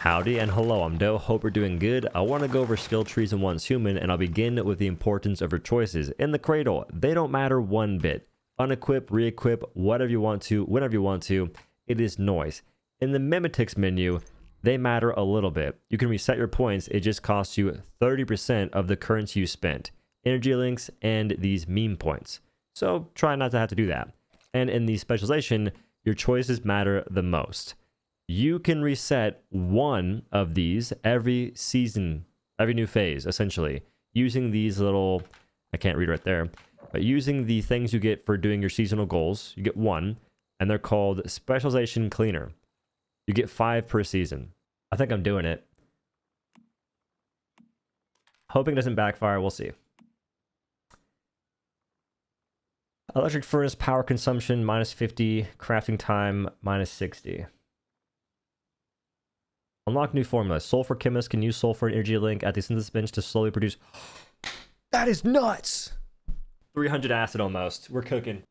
Howdy and hello, I'm OhDough. Hope you're doing good. I want to go over skill trees in Once Human, and I'll begin with the importance of your choices. In the cradle, they don't matter one bit. Unequip, re-equip, whatever you want to, whenever you want to. It is noise. In the Memetics menu, they matter a little bit. You can reset your points. It just costs you 30% of the currency you spent. Energy links and these meme points. So try not to have to do that. And in the specialization, your choices matter the most. You can reset one of these every season, every new phase, essentially, using these little, I can't read right there, but using the things you get for doing your seasonal goals. You get one, and they're called Specialization Cleaner. You get 5 per season. I think I'm doing it. Hoping it doesn't backfire, we'll see. Electric furnace power consumption, -50. Crafting time, -60. Unlock new formula. Sulfur chemists can use sulfur and energy link at the synthesis bench to slowly produce. That is nuts! 300 acid almost. We're cooking.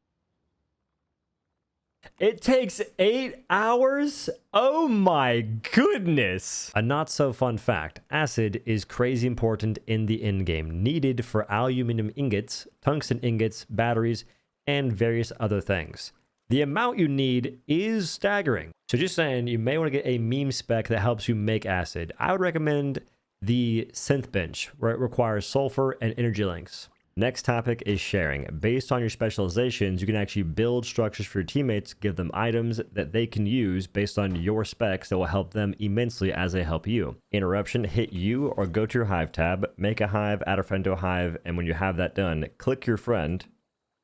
It takes 8 hours? Oh my goodness! A not so fun fact. Acid is crazy important in the end game, needed for aluminum ingots, tungsten ingots, batteries, and various other things. The amount you need is staggering. So just saying, you may want to get a meme spec that helps you make acid. I would recommend the synth bench, where it requires sulfur and energy links. Next topic is sharing. Based on your specializations, you can actually build structures for your teammates, give them items that they can use based on your specs that will help them immensely as they help you. Interruption, hit U or go to your hive tab, make a hive, add a friend to a hive, and when you have that done, click your friend,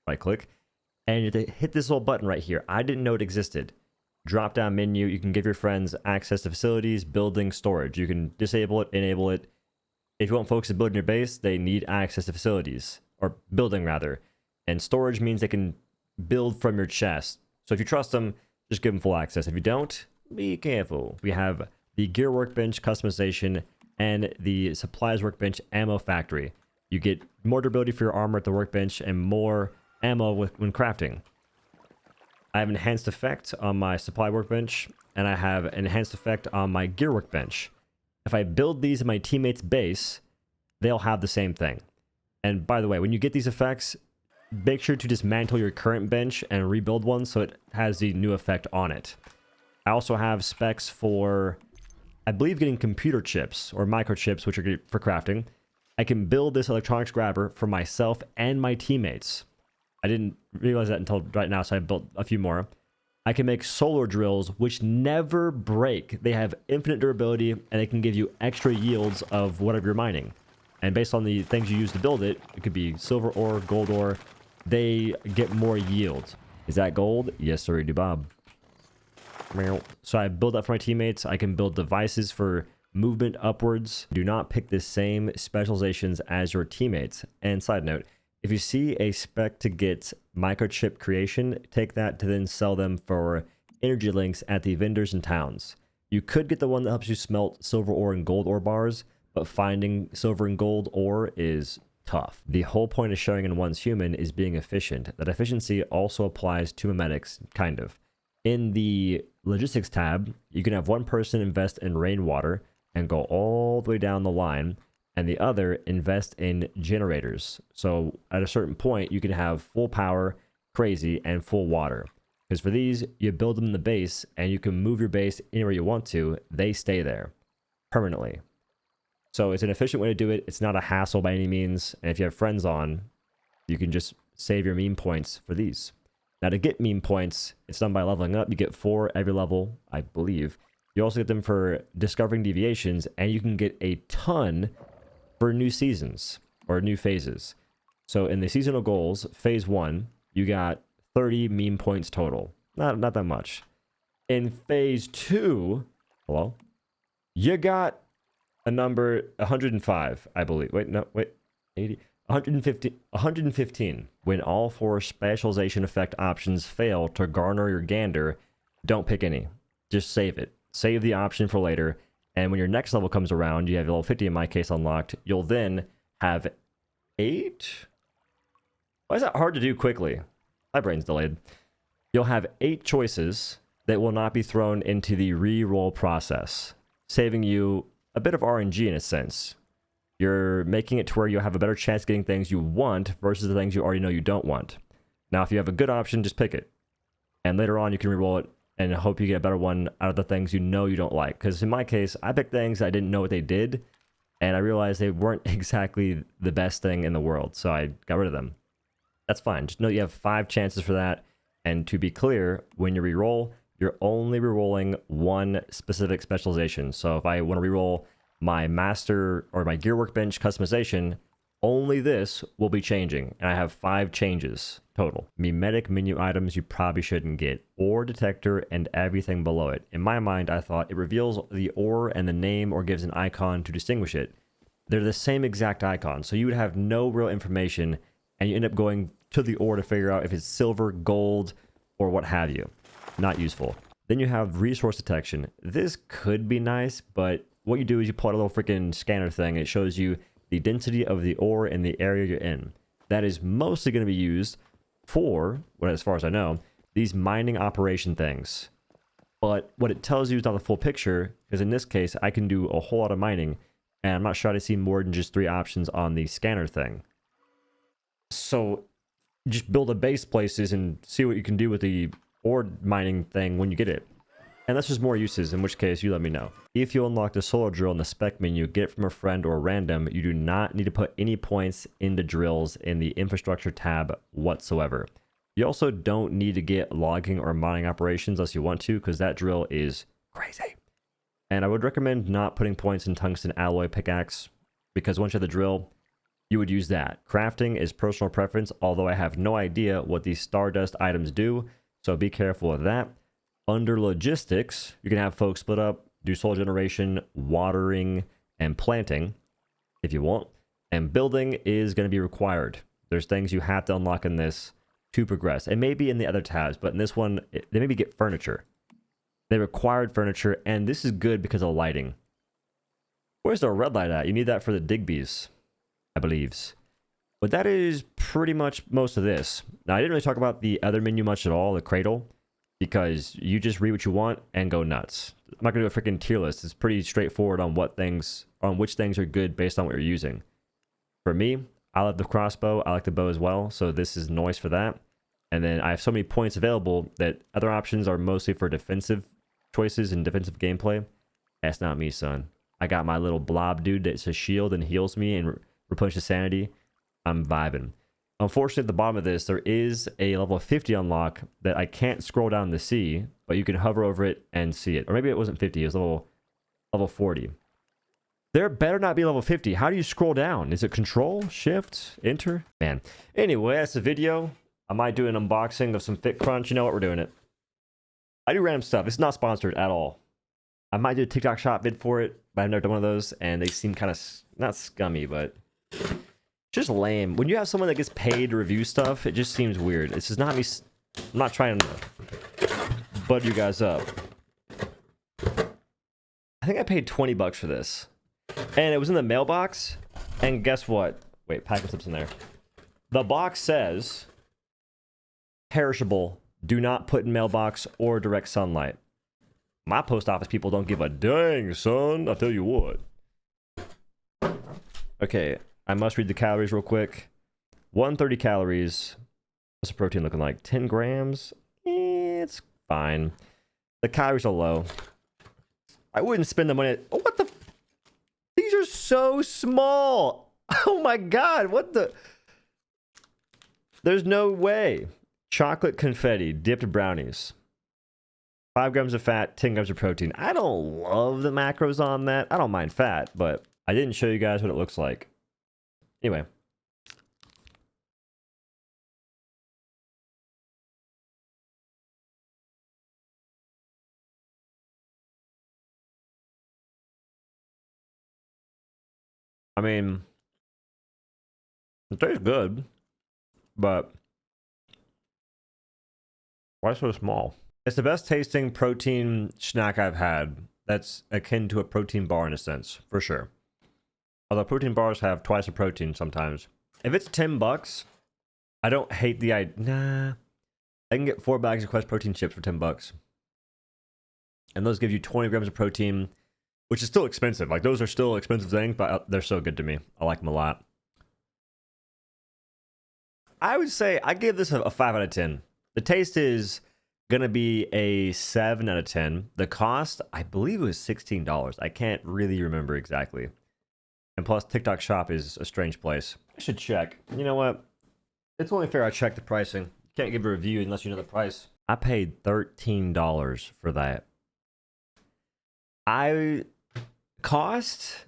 right click, and you hit this little button right here. I didn't know it existed. Drop down menu, you can give your friends access to facilities, building, storage. You can disable it, enable it. If you want folks to build in your base, they need access to facilities, or building rather. And storage means they can build from your chest. So if you trust them, just give them full access. If you don't, be careful. We have the gear workbench customization and the supplies workbench ammo factory. You get more durability for your armor at the workbench and more ammo when crafting. I have enhanced effect on my supply workbench, and I have enhanced effect on my gear workbench. If I build these in my teammate's base, they'll have the same thing. And by the way, when you get these effects, make sure to dismantle your current bench and rebuild one so it has the new effect on it. I also have specs for, I believe, getting computer chips or microchips, which are good for crafting. I can build this electronics grabber for myself and my teammates. I didn't realize that until right now, so I built a few more. I can make solar drills, which never break. They have infinite durability, and they can give you extra yields of whatever you're mining. And based on the things you use to build it, it could be silver ore, gold ore, they get more yield. Is that gold? Yes, sir, Bob. So I build that for my teammates. I can build devices for movement upwards. Do not pick the same specializations as your teammates. And side note, if you see a spec to get microchip creation, take that to then sell them for energy links at the vendors in towns. You could get the one that helps you smelt silver ore and gold ore bars, but finding silver and gold ore is tough. The whole point of sharing in Once Human is being efficient. That efficiency also applies to memetics, kind of. In the logistics tab, you can have one person invest in rainwater and go all the way down the line, and the other invest in generators. So at a certain point, you can have full power, crazy, and full water. Because for these, you build them in the base, and you can move your base anywhere you want to. They stay there permanently. So it's an efficient way to do it. It's not a hassle by any means. And if you have friends on, you can just save your meme points for these. Now to get meme points, it's done by leveling up. You get 4 every level, I believe. You also get them for discovering deviations, and you can get a ton for new seasons or new phases. So in the seasonal goals, phase 1, you got 30 meme points total. Not that much. In phase 2, hello, you got a number 105, I believe. 80, 115. When all 4 specialization effect options fail to garner your gander, don't pick any. Just save it. Save the option for later. And when your next level comes around, you have level 50 in my case unlocked, you'll then have 8? Why is that hard to do quickly? My brain's delayed. You'll have 8 choices that will not be thrown into the re-roll process. saving you a bit of RNG in a sense. You're making it to where you have a better chance of getting things you want versus the things you already know you don't want. Now, if you have a good option, just pick it. And later on, you can reroll it and hope you get a better one out of the things you know you don't like. Because in my case, I picked things I didn't know what they did, and I realized they weren't exactly the best thing in the world, so I got rid of them. That's fine. Just know you have 5 chances for that. And to be clear, when you reroll, you're only rerolling one specific specialization. So if I want to reroll my master or my gear workbench customization, only this will be changing. And I have 5 changes total. Memetic menu items you probably shouldn't get. Ore detector and everything below it. In my mind, I thought it reveals the ore and the name or gives an icon to distinguish it. They're the same exact icon. So you would have no real information and you end up going to the ore to figure out if it's silver, gold, or what have you. Not useful. Then you have resource detection. This could be nice, but what you do is you pull out a little freaking scanner thing. It shows you the density of the ore in the area you're in. That is mostly going to be used for, well, as far as I know, these mining operation things. But what it tells you is not the full picture, because in this case, I can do a whole lot of mining, and I'm not sure I see more than just 3 options on the scanner thing. So just build a base places and see what you can do with the ore mining thing when you get it. And that's just more uses, in which case you let me know. If you unlock the solar drill in the spec menu, get it from a friend or random, you do not need to put any points into drills in the infrastructure tab whatsoever. You also don't need to get logging or mining operations unless you want to, because that drill is crazy. And I would recommend not putting points in tungsten alloy pickaxe, because once you have the drill, you would use that. Crafting is personal preference, although I have no idea what these stardust items do, so be careful of that. Under logistics, you can have folks split up, do solar generation, watering, and planting if you want. And building is going to be required. There's things you have to unlock in this to progress. It may be in the other tabs, but in this one, they maybe get furniture. They required furniture, and this is good because of lighting. Where's the red light at? You need that for the Digbees, I believe. But that is pretty much most of this. Now, I didn't really talk about the other menu much at all, the cradle, because you just read what you want and go nuts. I'm not going to do a freaking tier list. It's pretty straightforward on which things are good based on what you're using. For me, I love the crossbow. I like the bow as well, so this is noise for that. And then I have so many points available that other options are mostly for defensive choices and defensive gameplay. That's not me, son. I got my little blob dude that's a shield and heals me and replenishes sanity. I'm vibing. Unfortunately, at the bottom of this, there is a level 50 unlock that I can't scroll down to see, but you can hover over it and see it. Or maybe it wasn't 50, it was level 40. There better not be level 50. How do you scroll down? Is it Control, Shift, Enter? Man. Anyway, that's the video. I might do an unboxing of some Fit Crunch. You know what? We're doing it. I do random stuff. It's not sponsored at all. I might do a TikTok shop vid for it, but I've never done one of those, and they seem kind of, not scummy, but just lame. When you have someone that gets paid to review stuff, it just seems weird. This is not me. I'm not trying to bud you guys up. I think I paid $20 for this. And it was in the mailbox. And guess what? Wait, packet slips in there. The box says, perishable, do not put in mailbox or direct sunlight. My post office people don't give a dang, son. I'll tell you what. Okay. I must read the calories real quick. 130 calories. What's the protein looking like? 10 grams? It's fine. The calories are low. I wouldn't spend the money. Oh, what the? These are so small. Oh my God. What the? There's no way. Chocolate confetti, dipped brownies. 5 grams of fat, 10 grams of protein. I don't love the macros on that. I don't mind fat, but I didn't show you guys what it looks like. Anyway. I mean, it tastes good, but why so small? It's the best tasting protein snack I've had. That's akin to a protein bar in a sense, for sure. Although protein bars have twice the protein sometimes. If it's $10, I don't hate the idea. Nah. I can get 4 bags of Quest protein chips for $10. And those give you 20 grams of protein which is still expensive. Like, those are still expensive things, but they're so good to me. I like them a lot. I would say I give this a 5 out of 10. The taste is going to be a 7 out of 10. The cost, I believe it was $16. I can't really remember exactly. And plus, TikTok Shop is a strange place. I should check. You know what? It's only fair I check the pricing. You can't give a review unless you know the price. I paid $13 for that. Cost,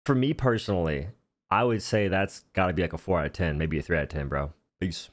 for me personally, I would say that's got to be like a 4 out of 10, maybe a 3 out of 10, bro. Peace.